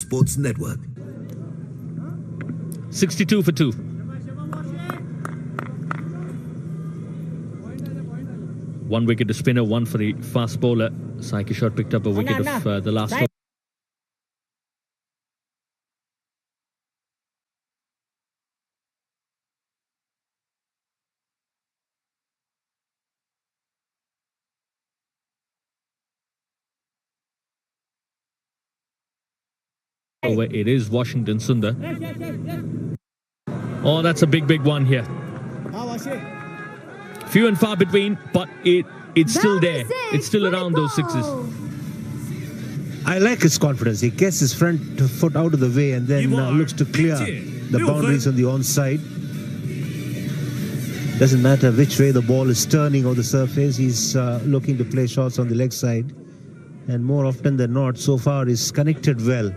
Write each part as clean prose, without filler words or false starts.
Sports Network. 62 for 2. One wicket to spinner, one for the fast bowler. Sai Kishore picked up a wicket of the last over. It is Washington Sundar. Oh, that's a big one here. Few and far between, but it's still there. It's still around those sixes. I like his confidence. He gets his front foot out of the way and then looks to clear the boundaries on the onside. Doesn't matter which way the ball is turning on the surface. He's looking to play shots on the leg side. And more often than not, so far, he's connected well.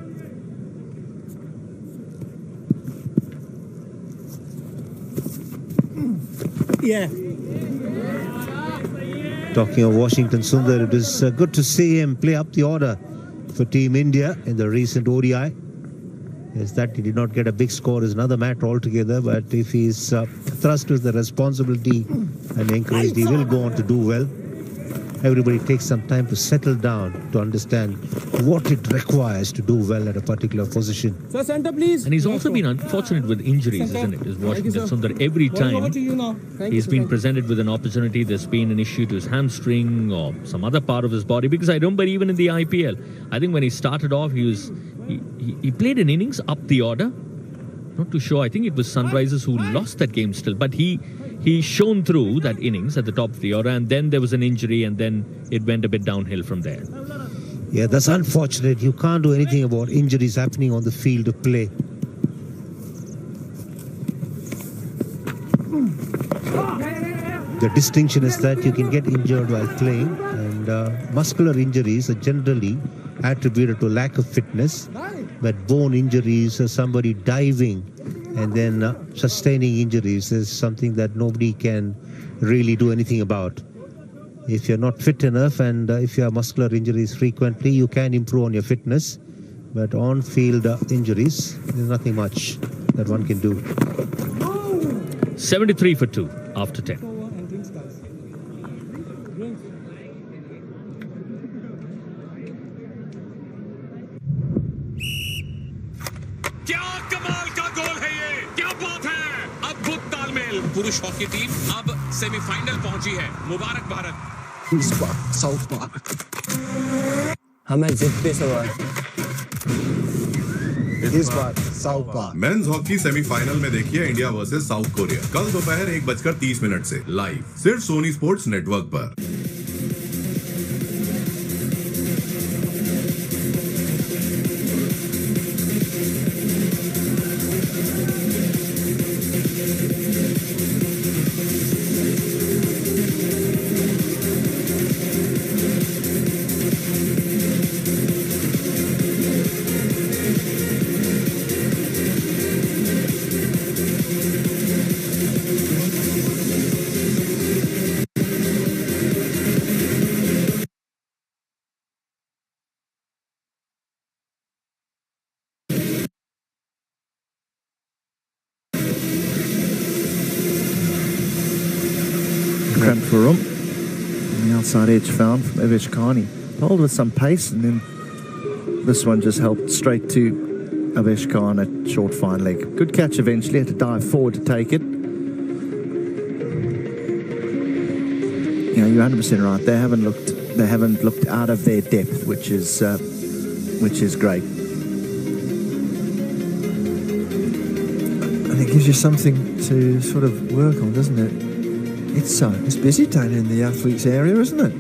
Yeah. Talking of Washington Sundar, it is good to see him play up the order for Team India in the recent ODI. Yes, that he did not get a big score is another matter altogether, but if he's thrust with the responsibility and encouraged, he will go on to do well. Everybody takes some time to settle down to understand what it requires to do well at a particular position. Sir, center, please. And he's also been unfortunate with injuries, isn't it? Is Washington Sundar. Every time he's been presented with an opportunity, there's been an issue to his hamstring or some other part of his body. Because I remember even in the IPL, I think when he started off, he played an innings up the order. Not too sure. I think it was Sunrisers who lost that game still. But he shone through that innings at the top of the order, and then there was an injury, and then it went a bit downhill from there. Yeah, that's unfortunate. You can't do anything about injuries happening on the field of play. The distinction is that you can get injured while playing, and muscular injuries are generally attributed to lack of fitness, but bone injuries or somebody diving and then sustaining injuries is something that nobody can really do anything about. If you're not fit enough and if you have muscular injuries frequently, you can improve on your fitness, but on-field injuries, there's nothing much that one can do. 73 for 2 after 10. पुरुष hockey team अब semifinal पहुंची है। मुबारक भारत। इस बार south park. हमें जीतते सवाल। इस बार south park. Men's hockey semifinal में देखिए इंडिया वर्सेस साउथ कोरिया कल दोपहर 1:30 से लाइव सिर्फ सोनी स्पोर्ट्स नेटवर्क पर। Cramped for room. And the outside edge found from Avesh Khani. Bowled with some pace, and then this one just helped straight to Avesh Khan at short fine leg. Good catch eventually, had to dive forward to take it. You know, you're 100% right. They haven't looked out of their depth, which is great. And it gives you something to sort of work on, doesn't it? It's busy down in the athletes area, isn't it?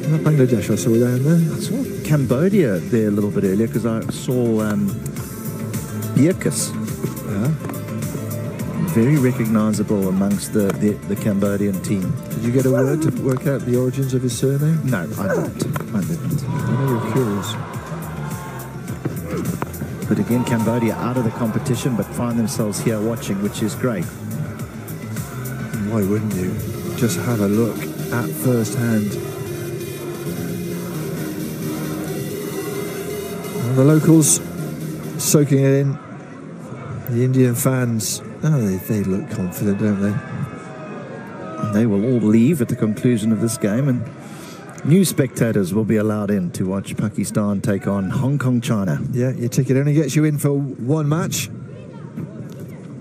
Not Bangladesh, I saw down there. I saw Cambodia there a little bit earlier because I saw Birkus. Yeah. Very recognisable amongst the Cambodian team. Did you get a word to work out the origins of his surname? No, I didn't. I know you're curious. But again, Cambodia out of the competition, but find themselves here watching, which is great. Why wouldn't you? Just have a look at first hand. And the locals soaking it in. The Indian fans, they look confident, don't they? They will all leave at the conclusion of this game, and new spectators will be allowed in to watch Pakistan take on Hong Kong, China. Yeah, your ticket only gets you in for one match.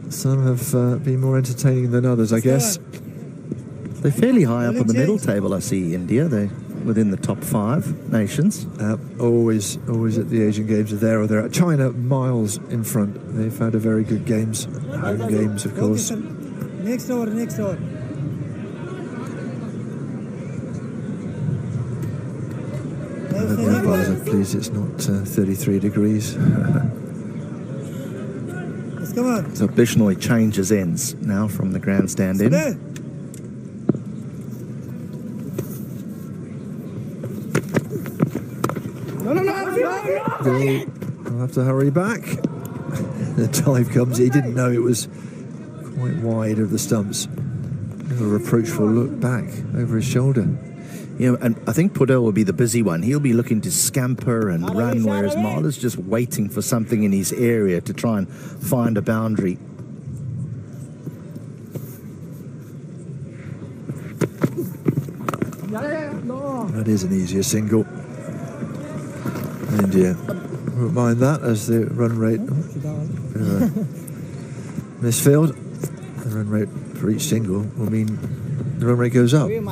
Some have been more entertaining than others, I guess. They're fairly high up on the medal table, I see, India. They're within the top 5 nations. Always at the Asian Games are there or there. China miles in front. They've had a very good games. Home games, of course. Next over. The umpires are pleased it's not 33 degrees. Come on. So Bishnoi changes ends now from the grandstand end. I'll have to hurry back. The dive comes. He didn't know it was quite wide of the stumps. A reproachful look back over his shoulder. Yeah, and I think Pudel will be the busy one. He'll be looking to scamper and run, whereas Marla's just waiting for something in his area to try and find a boundary. That is an easier single. India won't mind that as the run rate. Misfield. The run rate for each single will mean the run rate goes up. Immediately,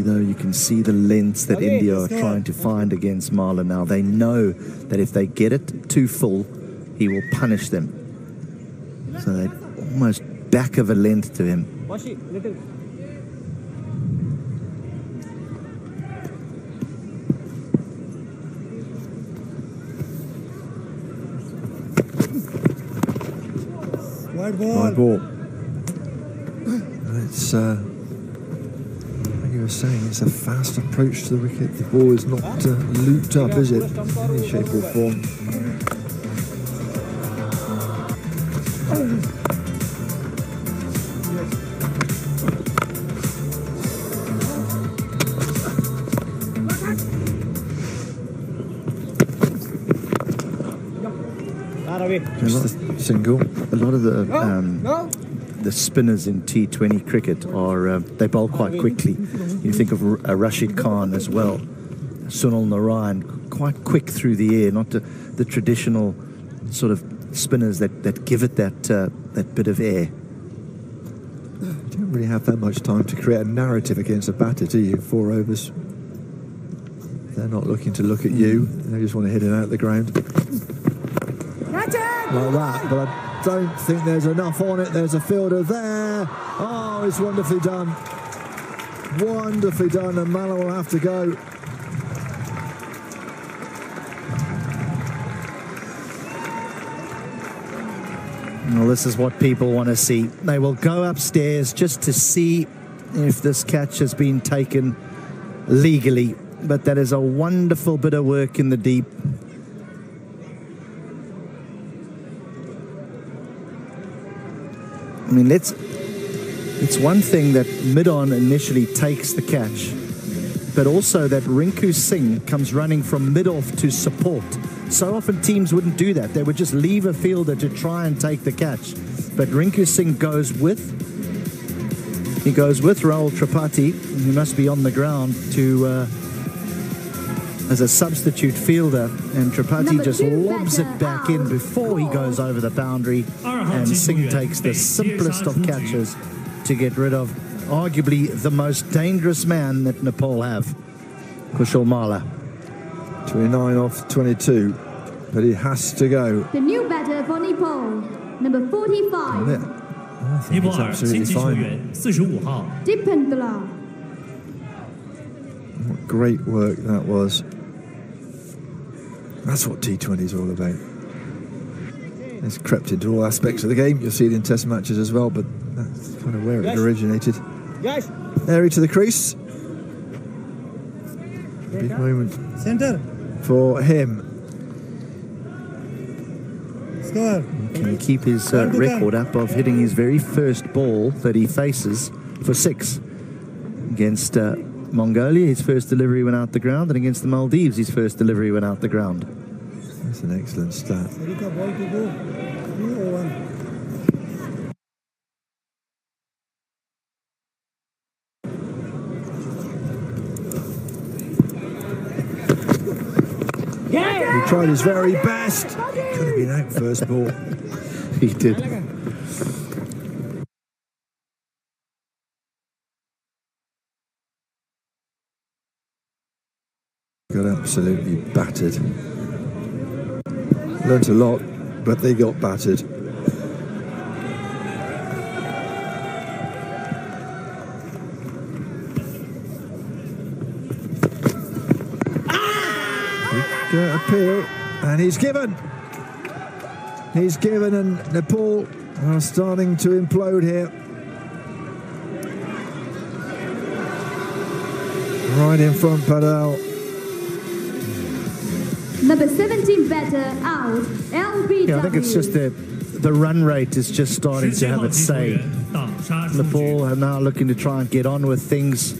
though, you can see the lengths that India are trying to find against Marla now. They know that if they get it too full, he will punish them. So they're almost back of a length to him. Wide ball. It's, like you were saying, it's a fast approach to the wicket. The ball is not looped up, is it? In any shape or form. Just the single. A lot of the spinners in T20 cricket are they bowl quite quickly. You think of Rashid Khan as well, Sunil Narayan, quite quick through the air, not the traditional sort of spinners that give it that bit of air. You don't really have that much time to create a narrative against a batter, do you? 4 overs. They're not looking to look at you. They just want to hit it out the ground. Like that, but I don't think there's enough on it. There's a fielder there. Oh, it's wonderfully done. Wonderfully done, and Mala will have to go. Well, this is what people want to see. They will go upstairs just to see if this catch has been taken legally. But that is a wonderful bit of work in the deep. I mean, it's one thing that mid-on initially takes the catch, but also that Rinku Singh comes running from mid-off to support. So often teams wouldn't do that. They would just leave a fielder to try and take the catch. But Rinku Singh goes with Rahul Tripathi, who must be on the ground to as a substitute fielder, and Tripathi just lobs it back in before he goes over the boundary, and Singh takes the simplest of catches to get rid of arguably the most dangerous man that Nepal have, Kushal Mala. 29 off 22, but he has to go. The new batter for Nepal, number 45. I think it's absolutely fine. Dipendra. What great work that was. That's what T20 is all about. It's crept into all aspects of the game. You'll see it in test matches as well, but that's kind of where it originated. Airy to the crease. Big moment for him. Can he keep his record up of hitting his very first ball that he faces for 6 against Mongolia, his first delivery went out the ground, and against the Maldives, his first delivery went out the ground. That's an excellent stat. Erika, ball to go. 3-0-1. He tried his very best. Could have been out first ball. He did. Got absolutely battered. Learnt a lot, but they got battered. Appeal, and he's given. He's given, and Nepal are starting to implode here. Right in front, Padel. Number 17 batter out, LBW. Yeah, I think it's just the run rate is just starting to have its say. Nepal are now looking to try and get on with things.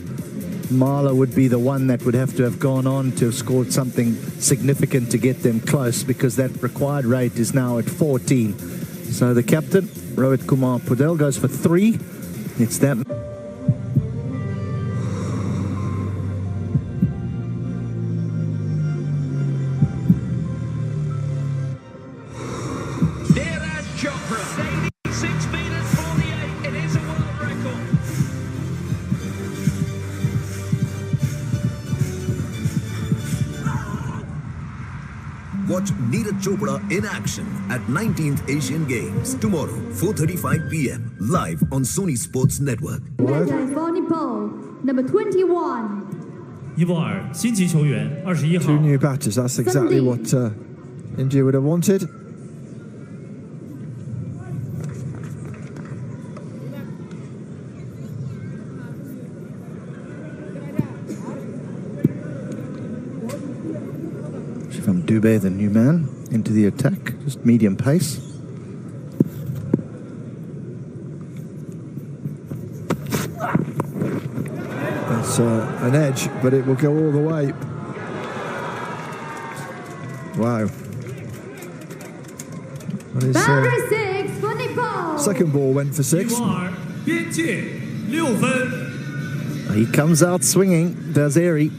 Marla would be the one that would have to have gone on to have scored something significant to get them close, because that required rate is now at 14. So the captain, Rohit Kumar Patel, goes for 3. It's that. Watch Neeraj Chopra in action at 19th Asian Games tomorrow, 4:35 p.m. live on Sony Sports Network. Batter for Nepal, number 21. 伊沃尔新籍球员21号 Two new batters, that's exactly what India would have wanted. From Dubé, the new man, into the attack, just medium pace. That's an edge, but it will go all the way. Wow. What is, Boundary 6 for Nepal. second ball went for 6. 伊沃尔边界6分。 He comes out swinging, does Airy.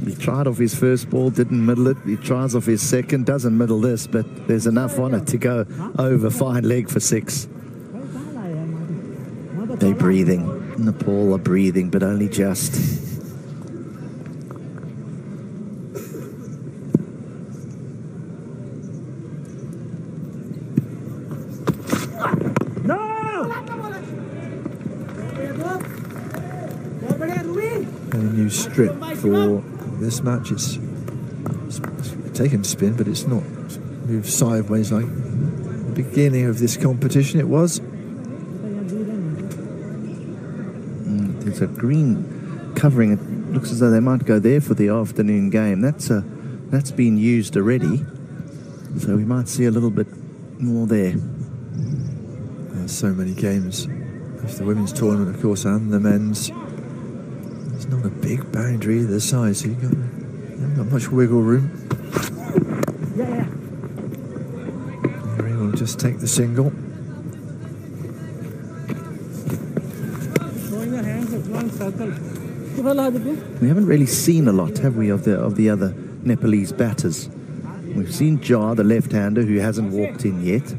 He tried off his first ball, didn't middle it. He tries off his second, doesn't middle this, but there's enough on it to go over fine leg for 6. They're breathing. Nepal are breathing, but only just. And a new strip for this match. It's taken spin, but it's not moved sideways like the beginning of this competition it was. There's a green covering. It looks as though they might go there for the afternoon game. That's been used already, so we might see a little bit more there. There's so many games. There's the women's tournament, of course, and the men's. There's not a big boundary either side, so you haven't got much wiggle room. Mary will just take the single. We haven't really seen a lot, have we, of the other Nepalese batters? We've seen Jar, the left-hander, who hasn't walked in yet.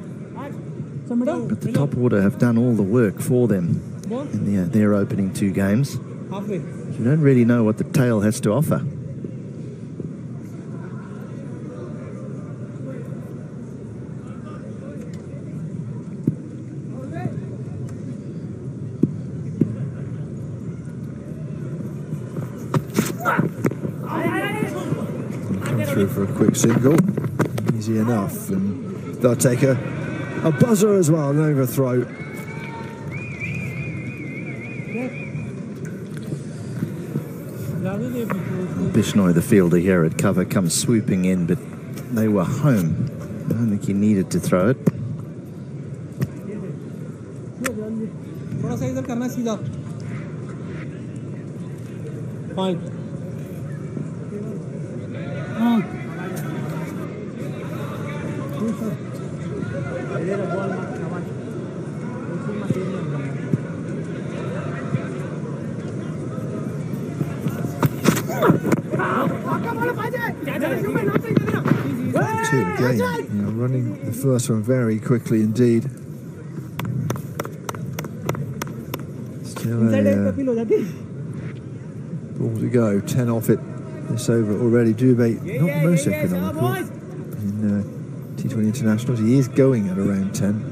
But the top order have done all the work for them in their opening 2 games. You don't really know what the tail has to offer. Come through for a quick single. Easy enough. And they'll take a buzzer as well, an overthrow. Bishnoi, the fielder here at cover, comes swooping in, but they were home. I don't think he needed to throw it. Fine. Two again, running the first one very quickly indeed. Still a ball to go, 10 off it this over already. Dubé, not the most economical in T20 internationals. He is going at around 10.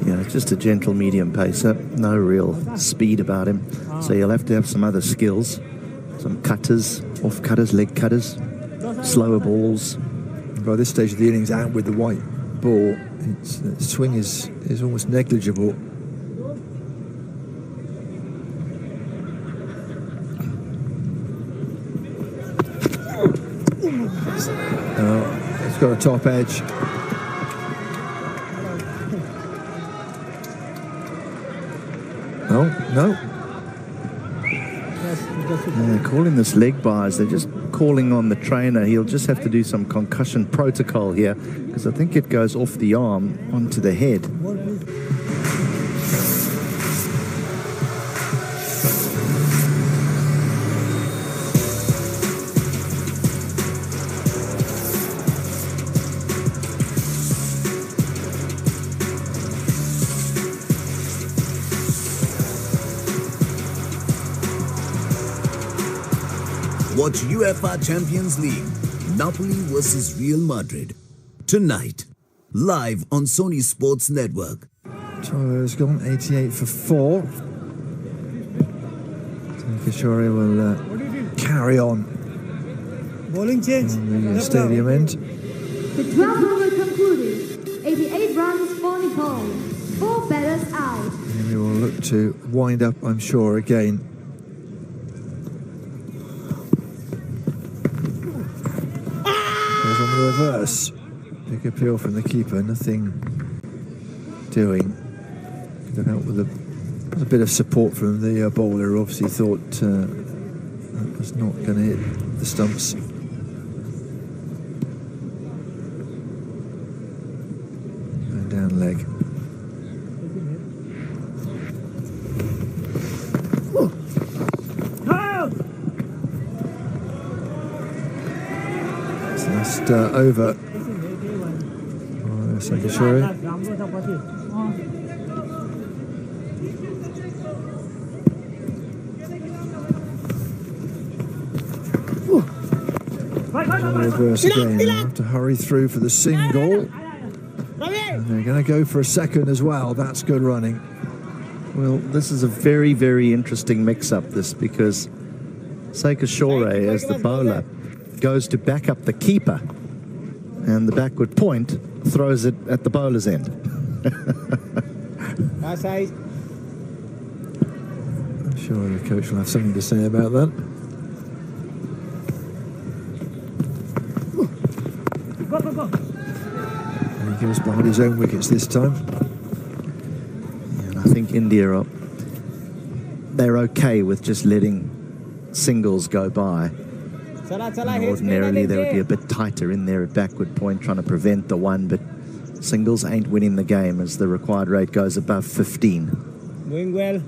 Yeah, just a gentle medium pacer, no real speed about him. So you'll have to have some other skills, some cutters, off cutters, leg cutters, slower balls. By this stage of the innings, out with the white ball, its swing is almost negligible. It's got a top edge. No. Yeah, calling this leg bars, they're just calling on the trainer. He'll just have to do some concussion protocol here, because I think it goes off the arm onto the head. Watch UEFA Champions League, Napoli versus Real Madrid, tonight, live on Sony Sports Network. Tyler's gone 88 for 4. Kishore will carry on Bowling change. on the stadium end. The 12th over concluded. 88 runs for Nepal. 4 batters out. And we will look to wind up, I'm sure, again. Goes on the reverse. Big appeal from the keeper, nothing doing. Could have helped with a bit of support from the bowler, who obviously thought that was not going to hit the stumps. And down leg. Last over. Sakashuri. Reverse again. They'll have to hurry through for the single. And they're going to go for a second as well. That's good running. Well, this is a very, very interesting mix-up, this, because Sakashore, as the bowler, goes to back up the keeper, and the backward point throws it at the bowler's end. I'm sure the coach will have something to say about that. And he goes behind his own wickets this time. And I think India they're okay with just letting singles go by. Ordinarily, they would be a bit tighter in there at backward point, trying to prevent the one, but singles ain't winning the game as the required rate goes above 15. Doing well.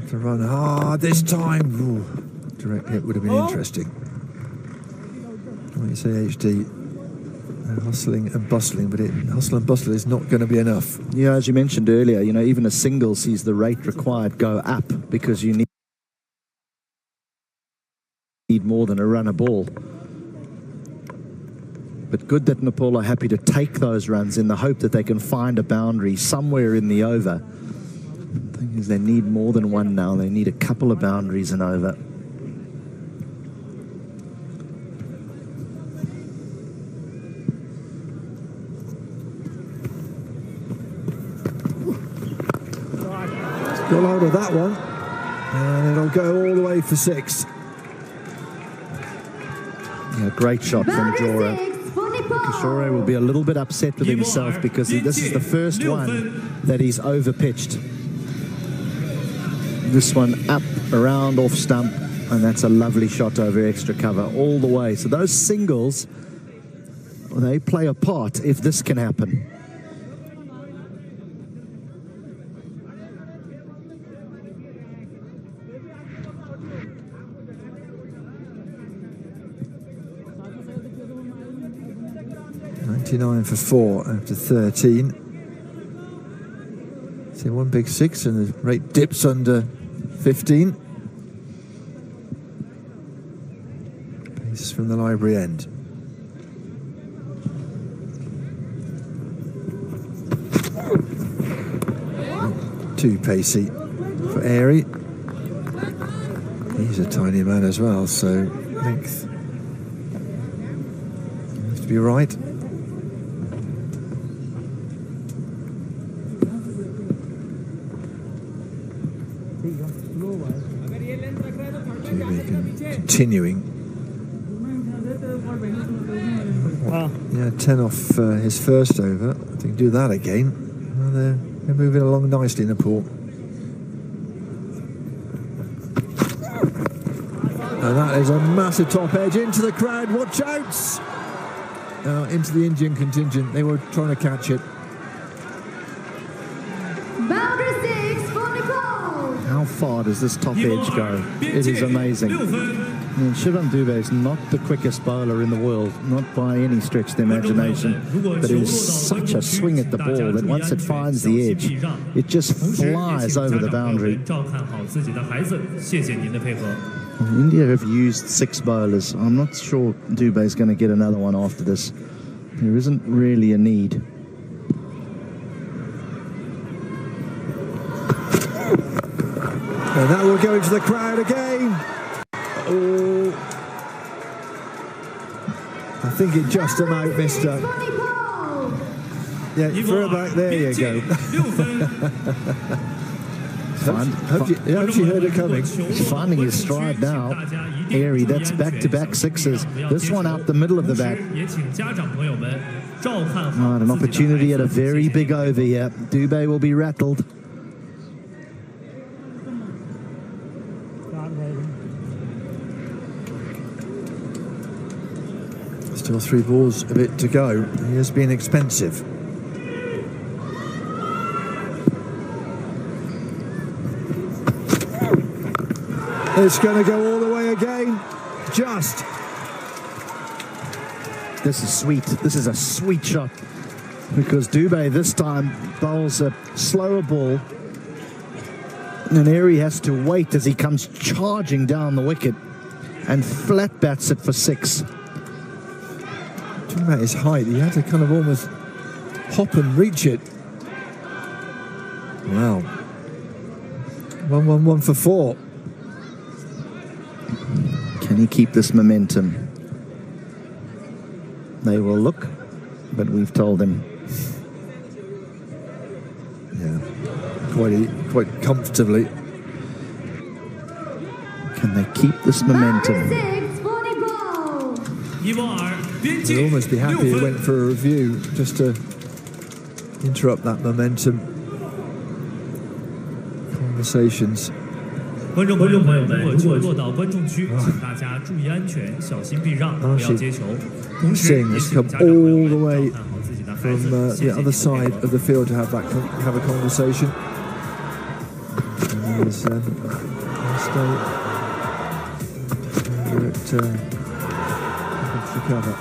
To run hard this time. Ooh, direct hit would have been interesting. What you say, HD? Hustling and bustling, but hustle and bustle is not going to be enough. Yeah, as you mentioned earlier, even a single sees the rate required go up because you need more than a run a ball. But good that Nepal are happy to take those runs in the hope that they can find a boundary somewhere in the over. The thing is, they need more than one now. They need a couple of boundaries and over. Got hold of that one, and it'll go all the way for 6. Yeah, great shot from Jora. Batter 6 for Nepal. Kishore will be a little bit upset with himself because this is the first one that he's overpitched. This one up, around, off stump, and that's a lovely shot over extra cover all the way. So those singles, they play a part if this can happen. .99 for 4 after 13. See, one big 6 and the rate dips under 15. Pace from the library end. Too pacey for Airy. He's a tiny man as well, so length has to be right. Continuing. Yeah, 10 off his first over. I think do that again. Well, they're moving along nicely, Nepal. And that is a massive top edge into the crowd. Watch out! Into the Indian contingent. They were trying to catch it. Boundary 6 for Nepal. How far does this top edge go? It is amazing. I mean, Shivam Dubé is not the quickest bowler in the world, not by any stretch of the imagination, but it is such a swing at the ball that once it finds the edge, it just flies over the boundary. India have used 6 bowlers. I'm not sure Dubé is going to get another one after this. There isn't really a need. And that will go into the crowd again. Oh, I think it just about missed her. Yeah, throw it back. There you go. Have you heard it coming? He's finding his stride now. Airy, that's back-to-back sixes. This one out the middle of the bat. Right, an opportunity at a very big over here. Dubé will be rattled. Still 3 balls, a bit to go. He has been expensive. It's going to go all the way again. Just. This is sweet. This is a sweet shot because Dubé this time bowls a slower ball and Airy has to wait as he comes charging down the wicket and flat bats it for 6. Talking about his height, he had to kind of almost hop and reach it. Wow. 1-1-1 for 4. Can he keep this momentum? They will look, but we've told them. Yeah, quite comfortably. Can they keep this momentum? They'd almost be happy he went for a review just to interrupt that momentum. Conversations. 观众朋友们，如果落到观众区，请大家注意安全，小心避让，不要接球。同时， Singh has come all the way from the other side of the field to have a conversation. And there's stay at cover.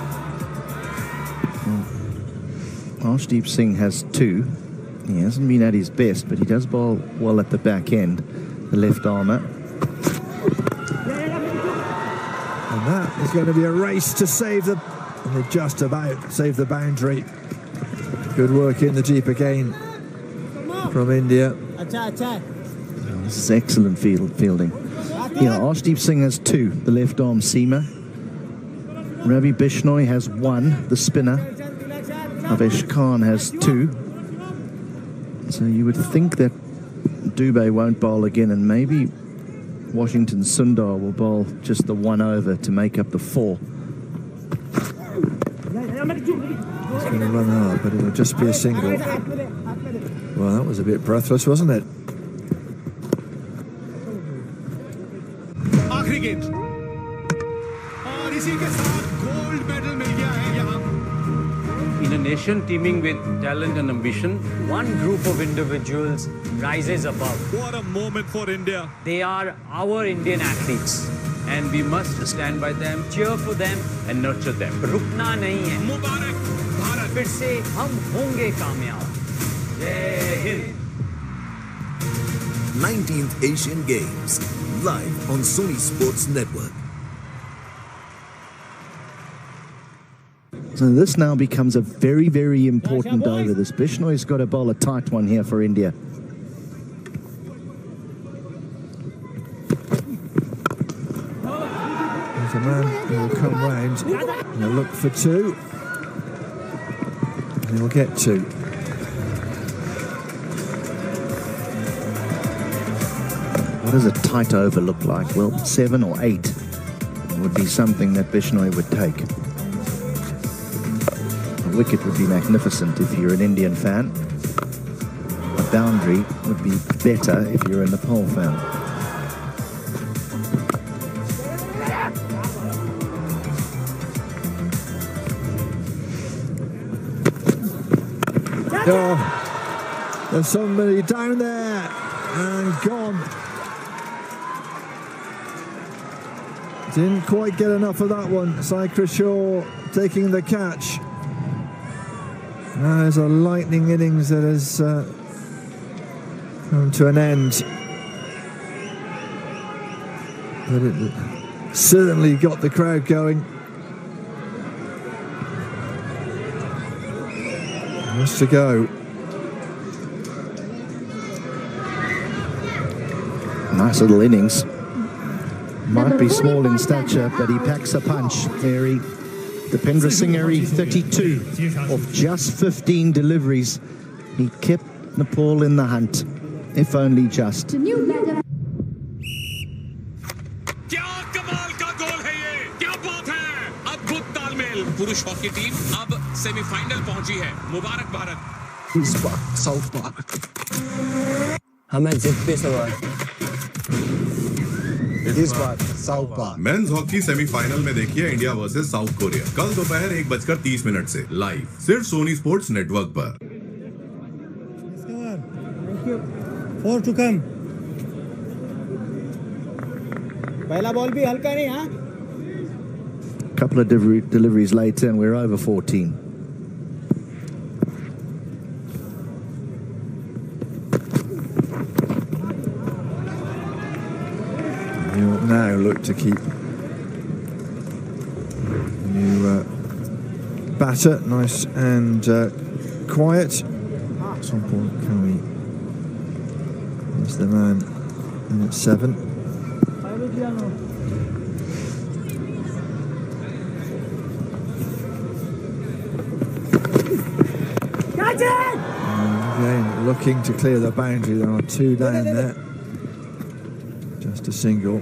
Arshdeep Singh has 2. He hasn't been at his best, but he does bowl well at the back end. The left armour. And that is going to be a race to save the... And they just about saved the boundary. Good work in the deep again from India. This is excellent fielding. Yeah, Arshdeep Singh has 2, the left arm seamer. Ravi Bishnoi has 1, the spinner. Avesh Khan has 2. So you would think that Dubé won't bowl again, and maybe Washington Sundar will bowl just the 1 over to make up the 4. He's going to run hard, but it'll just be a single. Well, that was a bit breathless, wasn't it? आखिरी गेंद और इसी के साथ gold medal मिल गया है यहाँ. In a nation teeming with talent and ambition, one group of individuals rises above. What a moment for India. They are our Indian athletes, and we must stand by them, cheer for them, and nurture them. रुकना नहीं है. मुबारक भारत. फिर से हम होंगे कामयाब. जय Hind. 19th Asian Games, live on Sony Sports Network. So this now becomes a very, very important over. This Bishnoi's got to bowl a tight one here for India. There's a man who will come round and he'll look for two. And he'll get two. What does a tight over look like? Well, 7 or 8 would be something that Bishnoi would take. A wicket would be magnificent if you're an Indian fan. A boundary would be better if you're a Nepal fan. Oh, there's somebody down there and gone. Didn't quite get enough of that one. Saikra Shaw taking the catch. Now there's a lightning innings that has come to an end. But it certainly got the crowd going. Just to go. Nice little innings. Might be small in stature, but he packs a punch. Airy. Dipendra Singh Airy, 32 of just 15 deliveries. He kept Nepal in the hunt, if only just. क्या कमाल का गोल है ये, क्या बात है. अद्भुत तालमेल. पुरुष हॉकी टीम अब सेमीफाइनल पहुंची है. मुबारक भारत. हमें जिद पे सवाल. इस बार south park men's hockey semifinal में देखिए इंडिया वर्सेस साउथ कोरिया कल दोपहर 1:30 से लाइव सिर्फ सोनी स्पोर्ट्स नेटवर्क पर. Thank you. 4 to come. पहला बॉल भी हल्का नहीं. हाँ. Couple of deliveries later and we're over 14. He'll now look to keep new batter nice and quiet. At some point, can we? There's the man in at 7. Again, looking to clear the boundary. There are 2 down there. Just a single.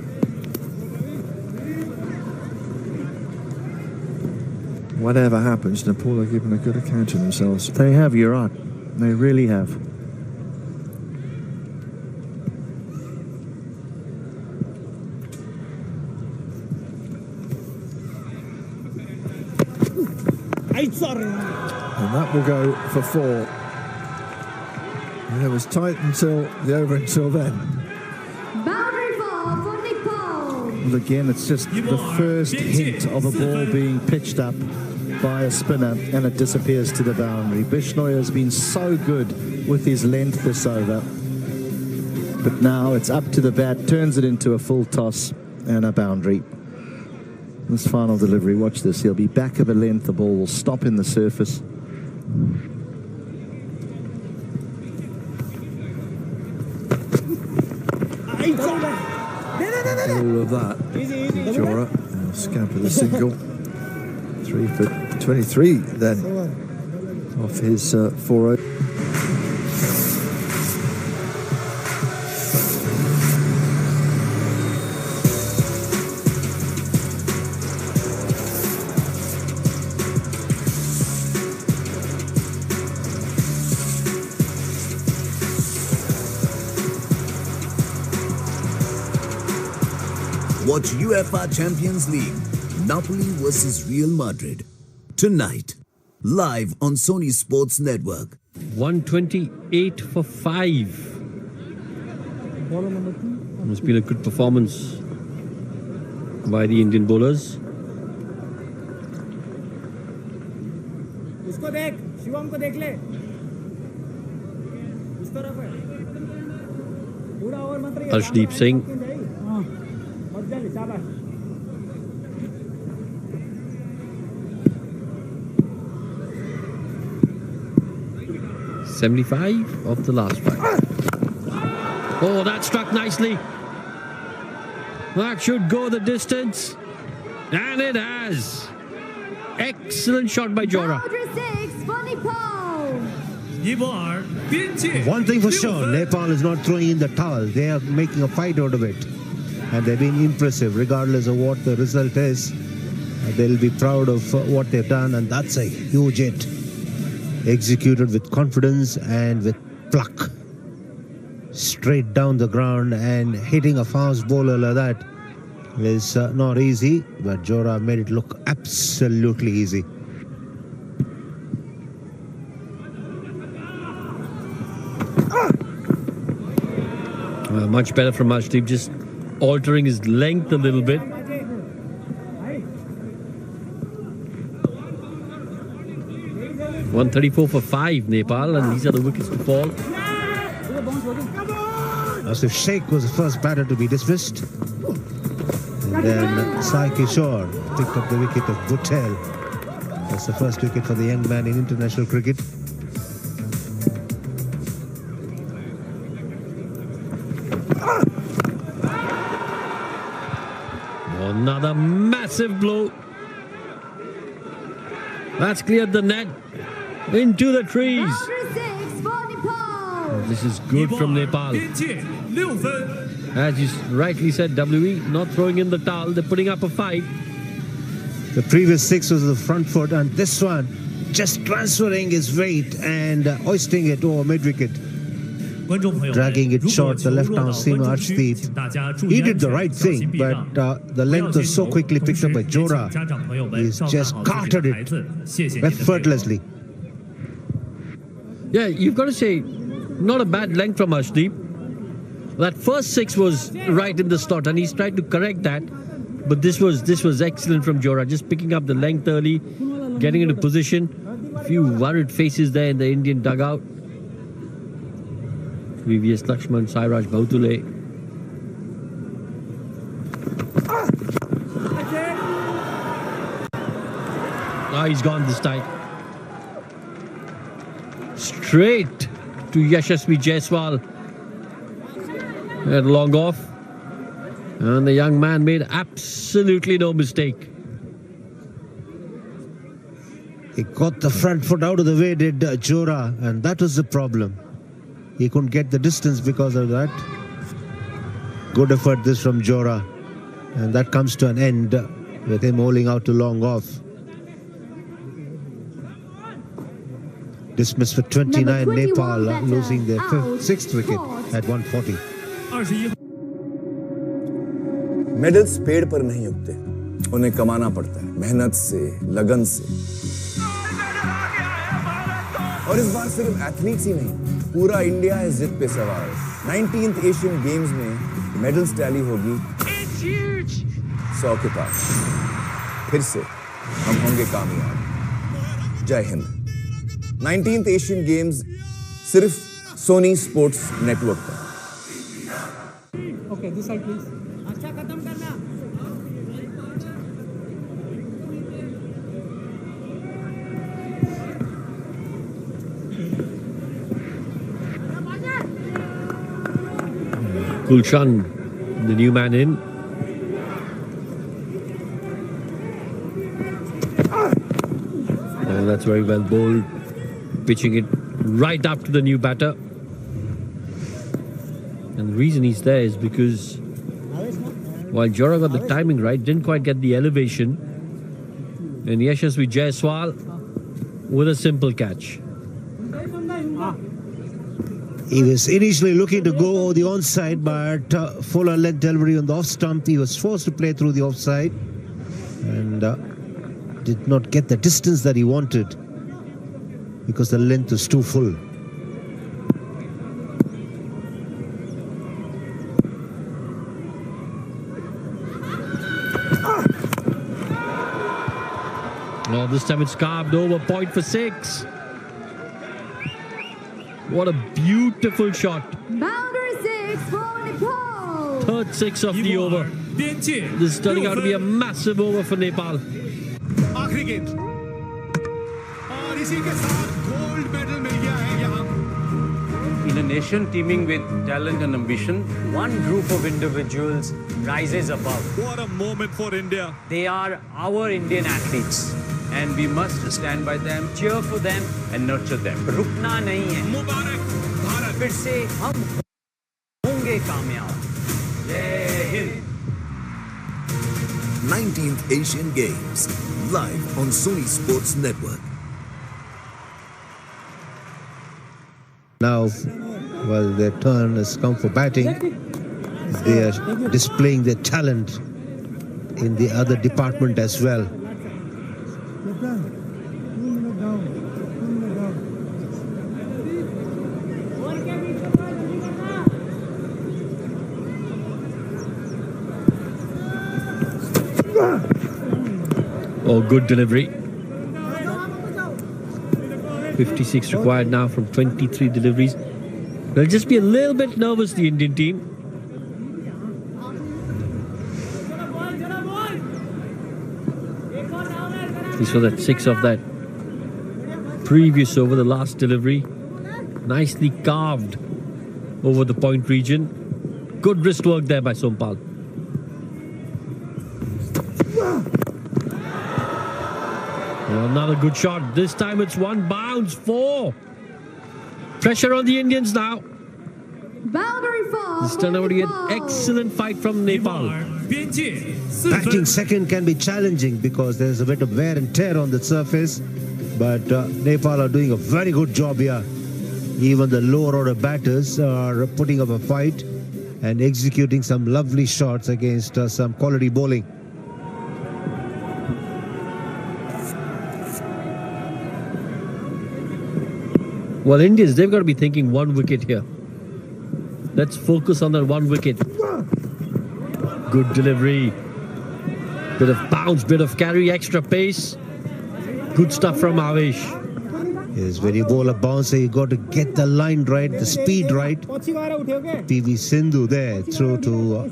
Whatever happens, Nepal are giving a good account of themselves. They have, you're right. They really have. And that will go for 4. And it was tight until the over until then. Well, again, it's just the first hint of a ball being pitched up by a spinner and it disappears to the boundary. Bishnoi has been so good with his length this over. But now it's up to the bat, turns it into a full toss and a boundary. This final delivery, watch this. He'll be back of a length. The ball will stop in the surface. All of that. Jora will scamper the single. 3 for 23 then off his 4-0. Watch UEFA Champions League, Napoli versus Real Madrid. Tonight, live on Sony Sports Network. 128 for 5. It's been a good performance by the Indian bowlers. उसको देख, शिवम को देख ले। इस तरफ है। पूरा over मत रहिए। Arshdeep Singh. हाँ, बहुत जल्दी, शाबाश। 75 of the last 5. Oh, that struck nicely. That should go the distance. And it has. Excellent shot by Jora. One thing for sure, Nepal is not throwing in the towel. They are making a fight out of it. And they've been impressive, regardless of what the result is. They'll be proud of what they've done, and that's a huge hit. Executed with confidence and with pluck. Straight down the ground, and hitting a fast bowler like that is not easy, but Jora made it look absolutely easy. Much better from Arshdeep, just altering his length a little bit. .134 for 5, Nepal, and these are the wickets to fall. Asif Sheikh was the first batter to be dismissed. And then Sai Kishore picked up the wicket of Butel. That's the first wicket for the young man in international cricket. Another massive blow. That's cleared the net into the trees. This is good from Nepal. As you rightly said, WE, not throwing in the towel, they're putting up a fight. The previous 6 was the front foot, and this one just transferring his weight and hoisting it over mid-wicket. Dragging it short, the left-arm seamer Arshdeep. He did the right thing, but the length was so quickly picked up by Jora. He's just carted it effortlessly. Yeah, you've got to say, not a bad length from Arshdeep. That first 6 was right in the slot, and he's tried to correct that. But this was excellent from Jora, just picking up the length early, getting into position. A few worried faces there in the Indian dugout. VVS Lakshman, Sairaj Bhautule. He's gone this time. Straight to Yashasvi Jaiswal. At long off. And the young man made absolutely no mistake. He got the front foot out of the way, did Jora, and that was the problem. He couldn't get the distance because of that. Good effort this from Jora. And that comes to an end with him holding out to long off. Dismissed for 29, Nepal losing their 6th wicket at 140. Medals पेड़ पर नहीं उगते, उन्हें कमाना पड़ता है मेहनत से, लगन से। और इस बार सिर्फ एथलीट्स ही नहीं, पूरा इंडिया इस जिद पे सवार है। 19th एशियन गेम्स में मेडल्स टैली होगी 100 के पास। फिर से हम होंगे कामयाब। जय हिंद। 19th एशियन गेम्स सिर्फ सोनी स्पोर्ट्स नेटवर्क पर। Okay, this side please. अच्छा खत्म करना। Gulshan, the new man in. Oh, that's very well bowled. Pitching it right up to the new batter. And the reason he's there is because while Jora got the timing right, didn't quite get the elevation. And Yashasvi Jaiswal with a simple catch. He was initially looking to go the onside, but full on length delivery on the off stump. He was forced to play through the offside and did not get the distance that he wanted because the length was too full. Oh, this time it's carved over, point for 6. What a beautiful shot. Boundary 6 for Nepal. Third 6 of the over. This is turning out to be a massive over for Nepal. आखिरी गेंद और इसी के साथ gold medal मिल गया है यहाँ. In a nation teeming with talent and ambition, one group of individuals rises above. What a moment for India. They are our Indian athletes, and we must stand by them, cheer for them, and nurture them. रुकना नहीं है. मुबारक भारत. फिर से हम होंगे कामयाब. जय Hind. 19th Asian Games, live on Sony Sports Network. Now, well, their turn has come for batting. They are displaying their talent in the other department as well. Oh, good delivery. 56 required now from 23 deliveries. They'll just be a little bit nervous, the Indian team. He saw that 6 of that previous over, the last delivery. Nicely carved over the point region. Good wrist work there by Sompal. Another good shot. This time it's 1 bounce, 4. Pressure on the Indians now. Boundary 4. This turned out to be an excellent fight from Nepal. Batting second can be challenging because there's a bit of wear and tear on the surface. But Nepal are doing a very good job here. Even the lower order batters are putting up a fight and executing some lovely shots against some quality bowling. Well, Indians, they've got to be thinking 1 wicket here. Let's focus on that 1 wicket. Good delivery. Bit of bounce, bit of carry, extra pace. Good stuff from Avesh. Yes, when you bowl a bouncer, you got to get the line right, the speed right. PV Sindhu there through to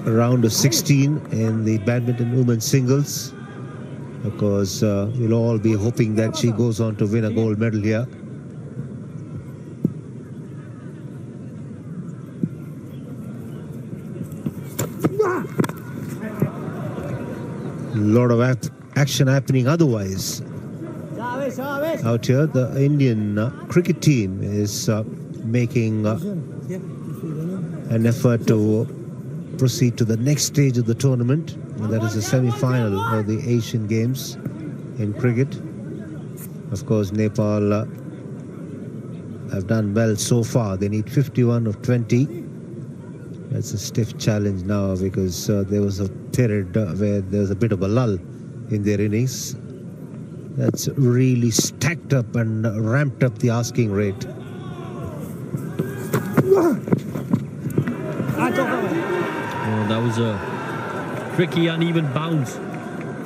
round of 16 in the badminton women's singles. Of course, we'll all be hoping that she goes on to win a gold medal here. A lot of action happening otherwise. Out here, the Indian cricket team is making an effort to proceed to the next stage of the tournament. And that is the semi-final of the Asian Games in cricket. Of course, Nepal have done well so far. They need 51 of 20. That's a stiff challenge now because there was a period where there was a bit of a lull in their innings. That's really stacked up and ramped up the asking rate. Oh, that was a tricky, uneven bounce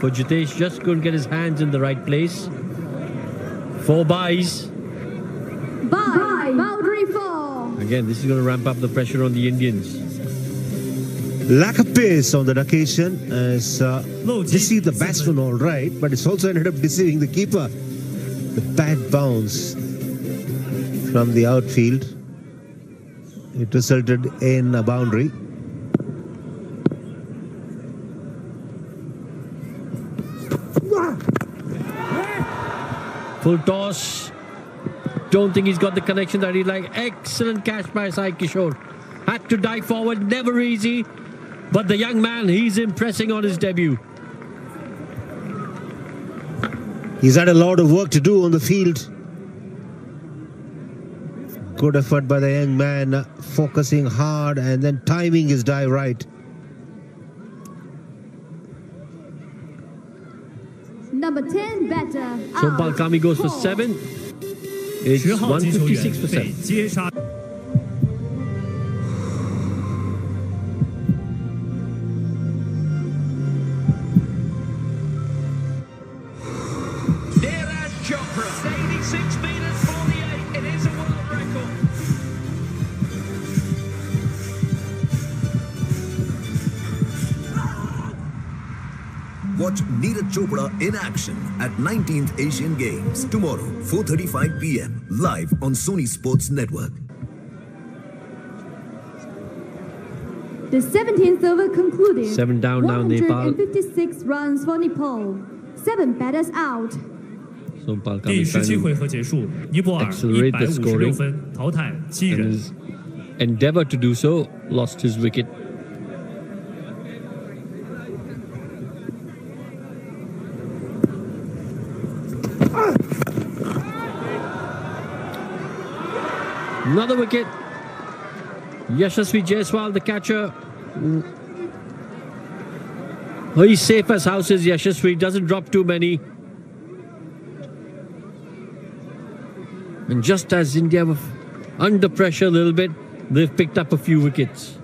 for Jitesh. Just couldn't get his hands in the right place. 4 byes. Bye, boundary 4. Again, this is going to ramp up the pressure on the Indians. Lack of pace on that occasion has deceived the batsman all right, but it's also ended up deceiving the keeper. The bad bounce from the outfield. It resulted in a boundary. Full toss. Don't think he's got the connection that he'd like. Excellent catch by Sai Kishore. Had to dive forward, never easy. But the young man, he's impressing on his debut. He's had a lot of work to do on the field. Good effort by the young man, focusing hard and then timing his dive right. Number 10 batter. Sompal Kami goes for 7. It's 156 for 7. Watch Neeraj Chopra in action at 19th Asian Games tomorrow, 4:35 p.m. live on Sony Sports Network. The 17th over concluded. 7 down now, Nepal. 156 runs for Nepal. 7 batters out. Sompal 第 Kami 17回合结束，尼泊尔 accelerate the 156 scoring 分淘汰7 and 人。 his endeavour to do so lost his wicket. Another wicket. Yashasvi Jaiswal, the catcher. Oh, he's safe as houses. Yashasvi doesn't drop too many. And just as India were under pressure a little bit, they've picked up a few wickets.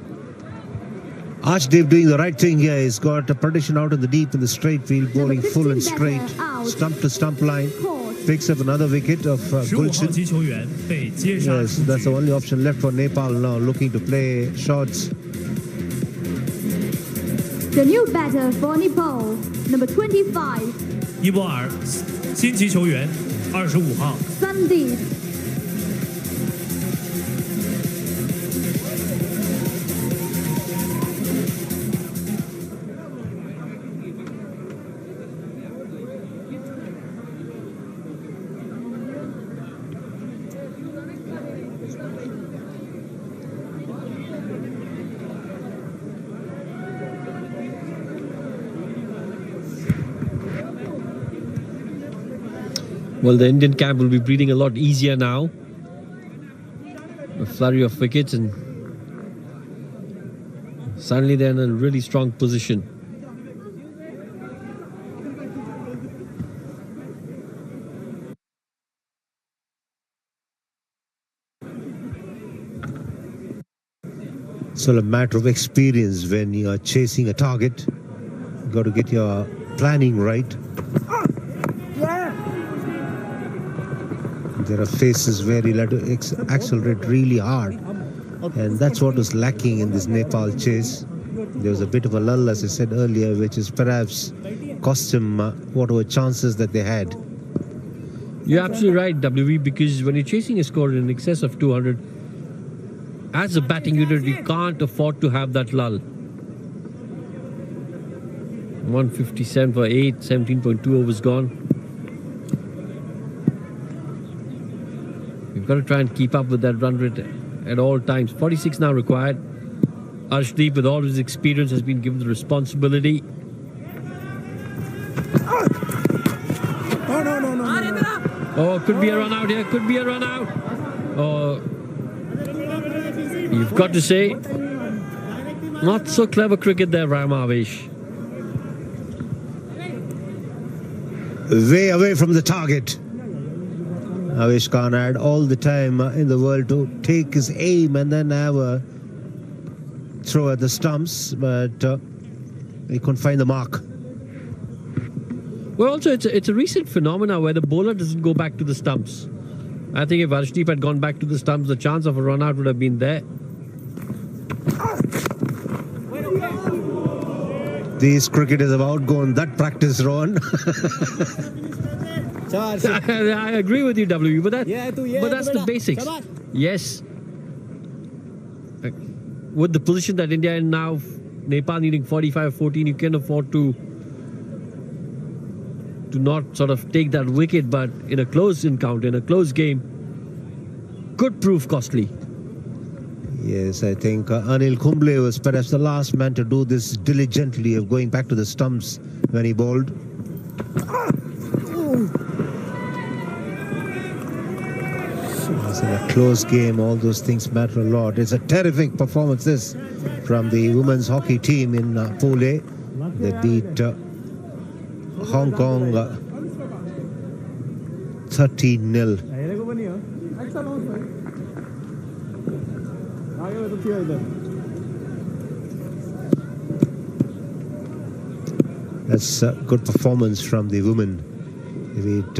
Arshdeep doing the right thing here. He's got a prediction out in the deep in the straight field, bowling full and straight, stump to stump line. Picks up another wicket of 15号 Gulshan. 击球员被接杀 Yes, 出 that's 局 the。only option left for Nepal now, looking to play shots. The new batter for Nepal. Number 25. 尼泊尔新击球员25号 Sandeep. Well, the Indian camp will be breathing a lot easier now. A flurry of wickets and suddenly they're in a really strong position. It's all a matter of experience when you are chasing a target. You got to get your planning right. There are phases where you'll have to accelerate really hard. And that's what was lacking in this Nepal chase. There was a bit of a lull, as I said earlier, which is perhaps cost him whatever chances that they had. You're absolutely right, WV, because when you're chasing a score in excess of 200, as a batting unit, you can't afford to have that lull. 157 for 8, 17.2 overs gone. You've got to try and keep up with that run rate at all times. 46 now required. Arshdeep, with all his experience, has been given the responsibility. Oh, could be a run out here, could be a run out. Oh, you've got to say, not so clever cricket there, Ramavesh. Way away from the target. Avesh Khan had all the time in the world to take his aim and then have a throw at the stumps, but he couldn't find the mark. Well, also, it's a recent phenomena where the bowler doesn't go back to the stumps. I think if Arshdeep had gone back to the stumps, the chance of a run out would have been there. These cricketers have outgone that practice run. I agree with you, W, but that's the basics. Yes. With the position that India in now, Nepal needing 45-14, you can't afford to not sort of take that wicket, but in a close encounter, in a close game, could prove costly. Yes, I think Anil Kumble was perhaps the last man to do this diligently, of going back to the stumps when he bowled. in a close game, all those things matter a lot. It's a terrific performance this from the women's hockey team in Pool A. They beat Hong Kong 30-0. That's a good performance from the women. They beat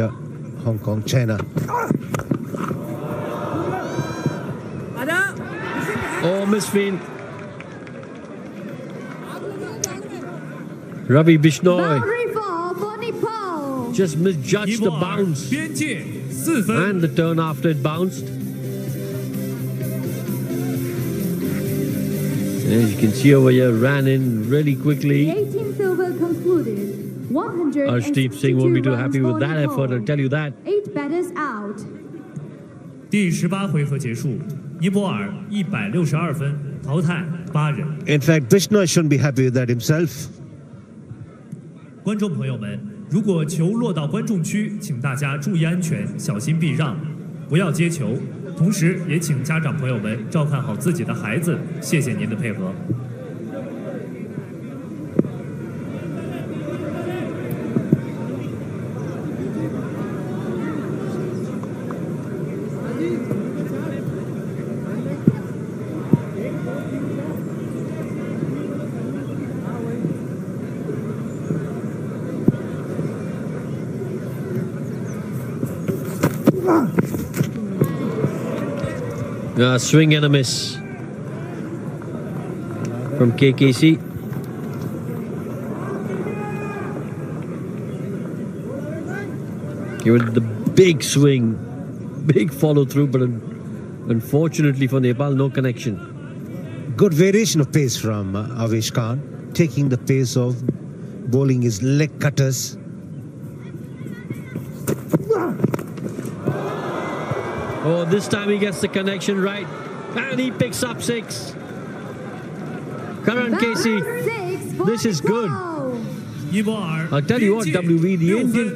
Hong Kong, China. Oh, misfeed. Ravi Bishnoi just misjudged the bounce and the turn after it bounced. As you can see over here, ran in really quickly. 18th over concluded. Arshdeep Singh won't be too happy with that effort, I'll tell you that. 8 batters out. 第18回合结束，尼泊尔162分淘汰8人。 In fact, Bishnoi shouldn't be happy with that himself. 观众朋友们，如果球落到观众区，请大家注意安全，小心避让，不要接球。同时，也请家长朋友们照看好自己的孩子。谢谢您的配合。 Swing and a miss from KKC. Give it the big swing, big follow through, but unfortunately for Nepal, no connection. Good variation of pace from Avesh Khan, taking the pace of bowling his leg cutters. Oh, this time he gets the connection right. And he picks up 6. Karan Casey, this is good. I'll tell you what, WV, the Indian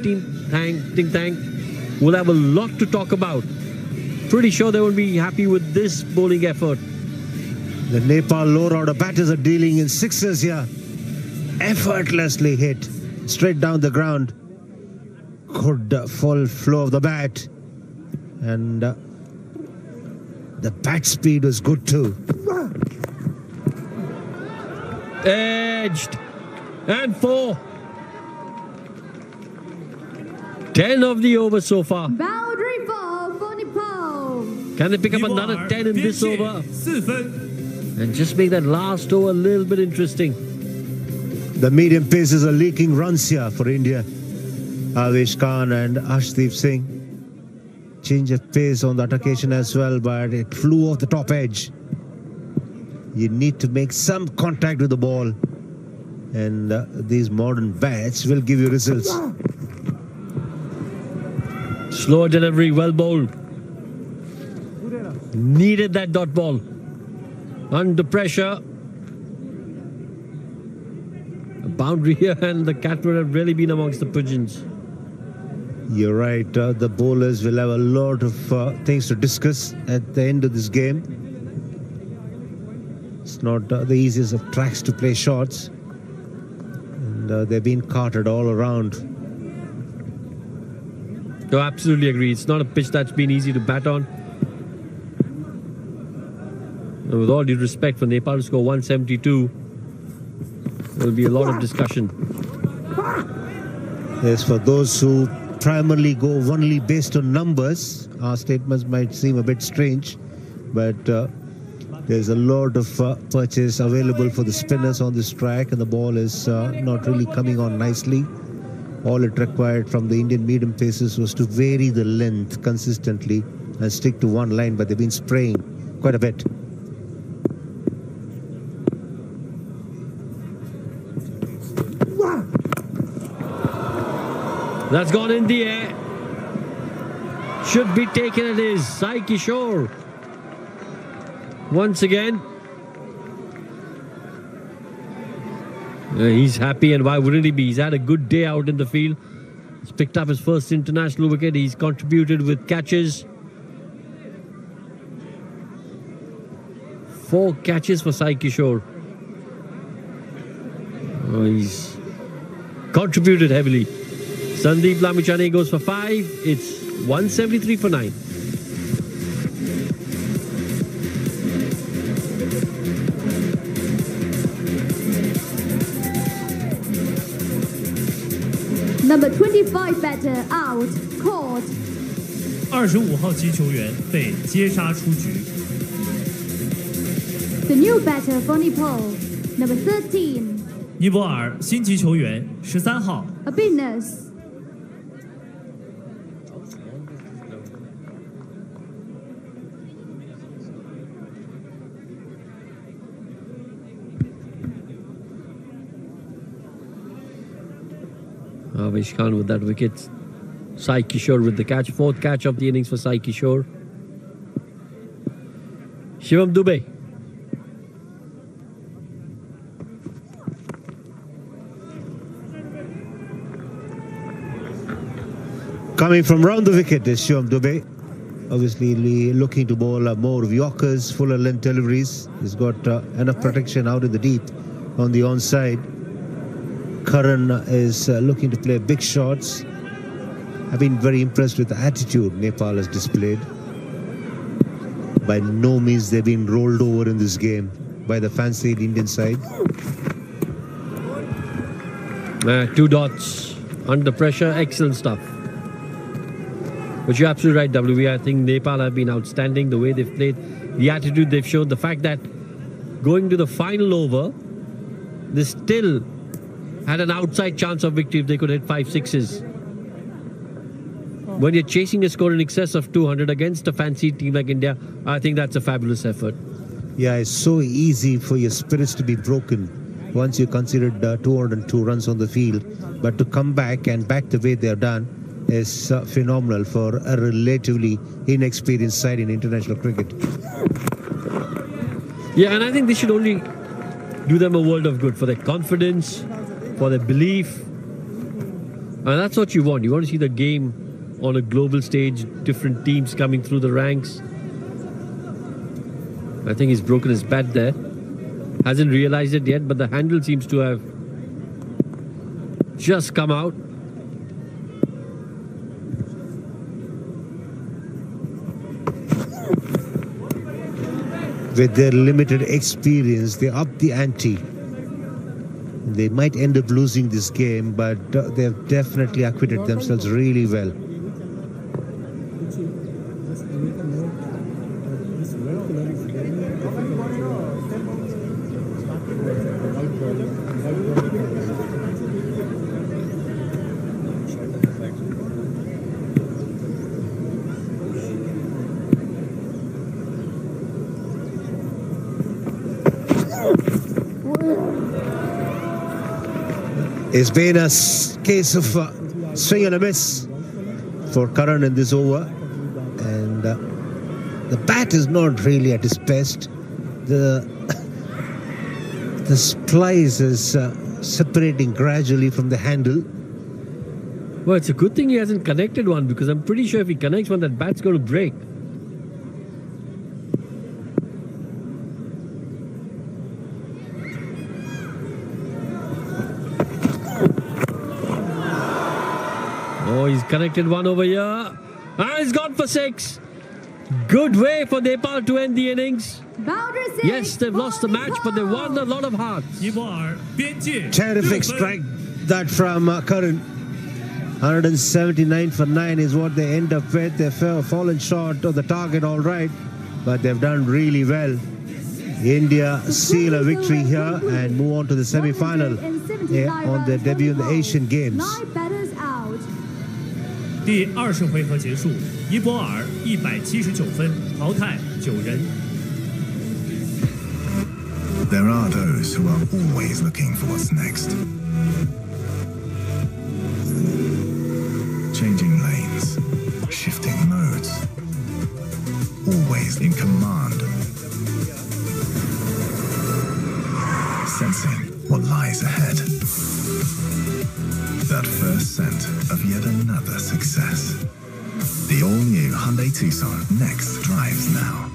think tank will have a lot to talk about. Pretty sure they won't be happy with this bowling effort. The Nepal lower order batters are dealing in sixes here. Effortlessly hit. Straight down the ground. Good full flow of the bat. And the bat speed was good too. Edged. And 4. 10 of the over so far. Boundary ball for Nepal. Can they pick up another 10 in this over? And just make that last over a little bit interesting. The medium paces are leaking runs here for India. Avesh Khan and Arshdeep Singh. Change of pace on that occasion as well, but it flew off the top edge. You need to make some contact with the ball, and these modern bats will give you results. Slow delivery, well bowled. Needed that dot ball. Under pressure. A boundary here, and the cat would have really been amongst the pigeons. You're right, the bowlers will have a lot of things to discuss at the end of this game. It's not the easiest of tracks to play shots, and they've been carted all around. No, absolutely agree. It's not a pitch that's been easy to bat on. And with all due respect, for Nepal to score 172, there will be a lot of discussion. Yes, for those who primarily go only based on numbers, our statements might seem a bit strange, but there's a lot of purchase available for the spinners on this track, and the ball is not really coming on nicely. All it required from the Indian medium paces was to vary the length consistently and stick to one line, but they've been spraying quite a bit. That's gone in the air. Should be taken, it is. Sai Kishore. Once again. He's happy, and why wouldn't he be? He's had a good day out in the field. He's picked up his first international wicket. He's contributed with catches. 4 catches for Sai Kishore. Oh, he's contributed heavily. Sandeep Lamichhane goes for 5. It's 173 for 9. Number 25 batter out, caught. 25号击球员被接杀出局。 The new batter for Nepal, number 13. 尼泊尔新击球员13号。 Abhinas. Avesh Khan with that wicket. Sai Kishore with the catch. 4th catch of the innings for Sai Kishore. Shivam Dubey. Coming from round the wicket is Shivam Dubey. Obviously looking to bowl more Yorkers, fuller length deliveries. He's got enough protection out in the deep on the onside. Karan is looking to play big shots. I've been very impressed with the attitude Nepal has displayed. By no means they've been rolled over in this game by the fancied Indian side. 2 dots under pressure, excellent stuff. But you're absolutely right, WB. I think Nepal have been outstanding, the way they've played, the attitude they've shown, the fact that going to the final over, they still had an outside chance of victory if they could hit 5 sixes. When you're chasing a score in excess of 200 against a fancy team like India, I think that's a fabulous effort. Yeah, it's so easy for your spirits to be broken once you considered 202 runs on the field. But to come back and back the way they've done is phenomenal for a relatively inexperienced side in international cricket. Yeah, and I think this should only do them a world of good for their confidence, for their belief. And that's what you want. You want to see the game on a global stage, different teams coming through the ranks. I think he's broken his bat there. Hasn't realized it yet, but the handle seems to have just come out. With their limited experience, they up the ante. They might end up losing this game, but they've definitely acquitted themselves really well. It's been a case of swing and a miss for Karan in this over, and the bat is not really at its best. The splice is separating gradually from the handle. Well, it's a good thing he hasn't connected one, because I'm pretty sure if he connects one, that bat's going to break. Oh, he's connected one over here. And he's gone for 6. Good way for Nepal to end the innings. Yes, they've lost the match, but they won a lot of hearts. Terrific strike that from Karan. 179 for 9 is what they end up with. They've fallen short of the target, all right, but they've done really well. India seal a victory here and move on to the semi-final on their debut in the Asian Games. 第20回合结束，尼泊尔179分淘汰9人。 There are those who are always looking for what's next. Changing lanes, shifting modes, always in command. Sensing what lies ahead. That first scent of yet another success. The all-new Hyundai Tucson next drives now.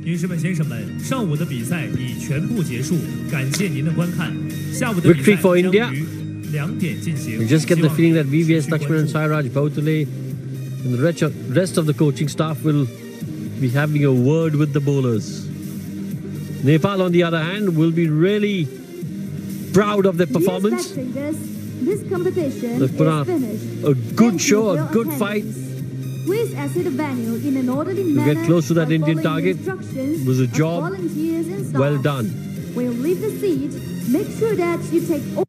女士们、先生们，上午的比赛已全部结束，感谢您的观看。下午的比赛 Victory for India. 将于2点进行。 You just get the feeling that VVS, Lakshman and Sairaj Bhautale and the rest of the coaching staff will be having a word with the bowlers. Nepal, on the other hand, will be really proud of their performance. This competition They've put is on finished. a good Thank show, you for a your good attendance. fight. Please exit the venue in an orderly To manner. get close to that by Indian following target instructions was a of job volunteers and staff. well done. When you leave the seat, make sure that you take all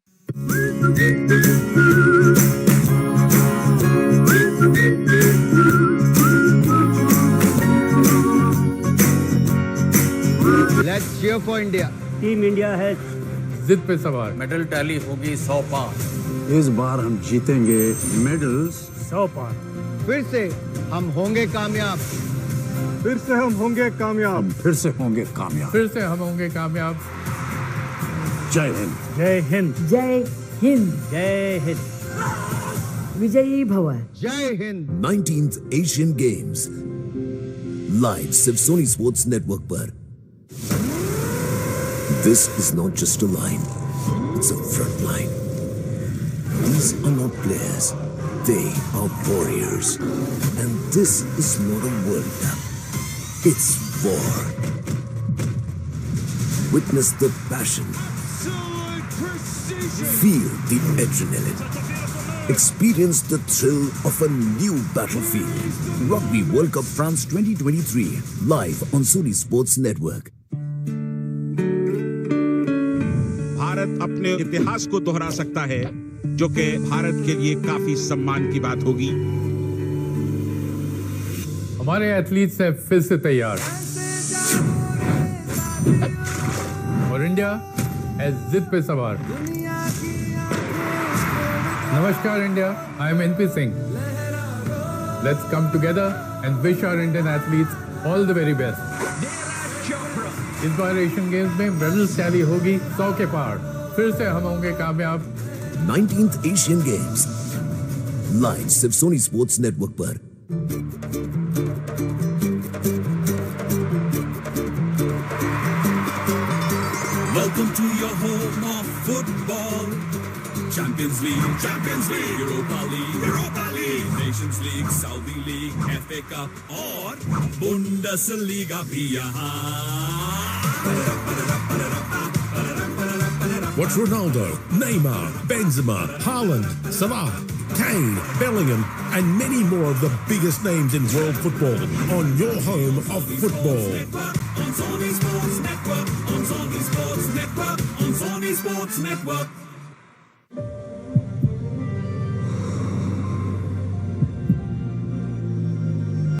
Let's cheer for India. Team India has जिद पे सवार। Medal tally होगी 100 पार। इस बार हम जीतेंगे medals 100 पार। फिर से हम होंगे कामयाब। फिर से हम होंगे कामयाब। फिर से होंगे कामयाब। फिर से हम होंगे कामयाब। जय हिंद। जय हिंद। जय हिंद। जय हिंद। विजयी भव। जय Hind. 19th Asian Games live सिर्फ Sony Sports Network पर। This is not just a line, it's a front line. These are not players, they are warriors. And this is not a World Cup, it's war. Witness the passion, feel the adrenaline, experience the thrill of a new battlefield. Rugby World Cup France 2023, live on Sony Sports Network. Bharat अपने इतिहास को दोहरा सकता है, जो कि भारत के लिए काफी सम्मान की बात होगी। हमारे एथलीट्स हैं फिर से तैयार और इंडिया है जिद पे सवार। नमस्कार India, I am NP Singh. Let's come together and wish our Indian athletes all the very best. इस बार एशियन गेम्स में मेडल्स टैली होगी 100 के पार। फिर से हम होंगे कामयाब। 19th Asian Games live सिर्फ Sony Sports Network पर। Welcome to your home of football. Champions League, Europa League, Nations League, Saudi League, FA Cup और Bundesliga भी यहाँ। Watch Ronaldo, Neymar, Benzema, Haaland, Salah, Kane, Bellingham, and many more of the biggest names in world football on your home of football. On Sony Sports Network, on Sony Sports Network, on Sony Sports Network.